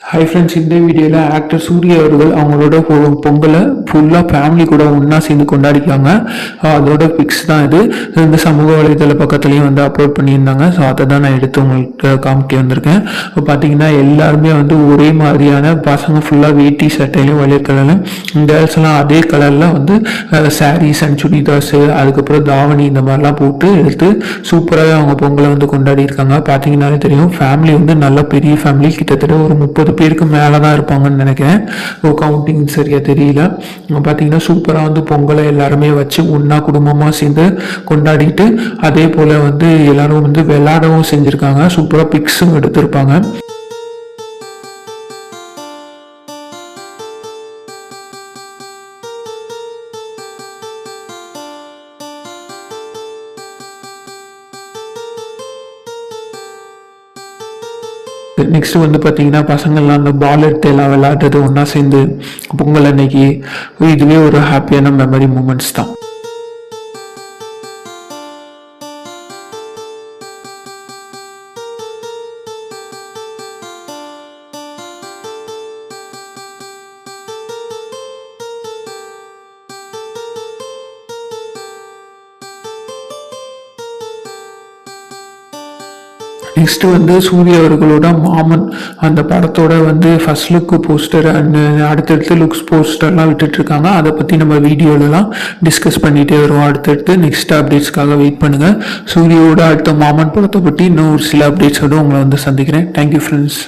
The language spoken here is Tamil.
ஹை ஃப்ரெண்ட்ஸ், இந்த வீடியோவில் ஆக்டர் சூர்யா அவர்கள் அவங்களோட பொங்கலை ஃபுல்லாக ஃபேமிலி கூட ஒன்றா சேர்ந்து கொண்டாடிக்காங்க. அதோட பிக்ஸ் தான் இது. இந்த சமூக வலைதள பக்கத்துலேயும் வந்து அப்லோட் பண்ணியிருந்தாங்க. ஸோ அதை தான் நான் எடுத்து உங்களுக்கு காமிக்க வந்திருக்கேன். இப்போ பார்த்தீங்கன்னா எல்லாருமே வந்து ஒரே மாதிரியான பசங்க ஃபுல்லாக வேட்டி சட்டையிலையும் வயலட் கலர்லையும், கேர்ள்ஸ்லாம் அதே கலரில் வந்து சாரீஸ் அண்ட் சுடிதாஸு, அதுக்கப்புறம் தாவணி இந்த மாதிரிலாம் போட்டு எடுத்து சூப்பராகவே அவங்க பொங்கலை வந்து கொண்டாடி இருக்காங்க. பார்த்தீங்கன்னாலே தெரியும், ஃபேமிலி வந்து நல்ல பெரிய ஃபேமிலி, கிட்டத்தட்ட ஒரு 30 பேருக்கு மேலே தான் இருப்பாங்கன்னு நினைக்கிறேன். கவுண்டிங் சரியாக தெரியல. பார்த்தீங்கன்னா சூப்பராக வந்து பொங்கலை எல்லாருமே வச்சு ஒன்றா குடும்பமாக சேர்ந்து கொண்டாடிட்டு, அதே போல் வந்து எல்லாரும் வந்து விளையாடவும் செஞ்சுருக்காங்க. சூப்பராக பிக்ஸும் எடுத்திருப்பாங்க. நெக்ஸ்ட் வந்து பார்த்தீங்கன்னா பசங்கள்லாம் அந்த பால் எடுத்து எல்லாம் விளையாடுறது ஒன்றா சேர்ந்து பொங்கல் அன்னைக்கு, இதுவே ஒரு ஹாப்பியான மெமரி மூமெண்ட்ஸ் தான். நெக்ஸ்ட் வந்து சூர்யா அவர்களோட மாமன் அந்த படத்தோட வந்து ஃபர்ஸ்ட் லுக் போஸ்டர் அண்ட் அடுத்தடுத்து லுக்ஸ் போஸ்டர்லாம் விட்டுட்ருக்காங்க. அதை பற்றி நம்ம வீடியோலலாம் டிஸ்கஸ் பண்ணிகிட்டே வருவோம். அடுத்தடுத்து நெக்ஸ்ட் அப்டேட்ஸ்க்காக வெயிட் பண்ணுங்கள். சூர்யாவோட அடுத்த மாமன் படத்தை பற்றி இன்னும் ஒரு சில அப்டேட்ஸோடு உங்களை வந்து சந்திக்கிறேன். Thank you friends.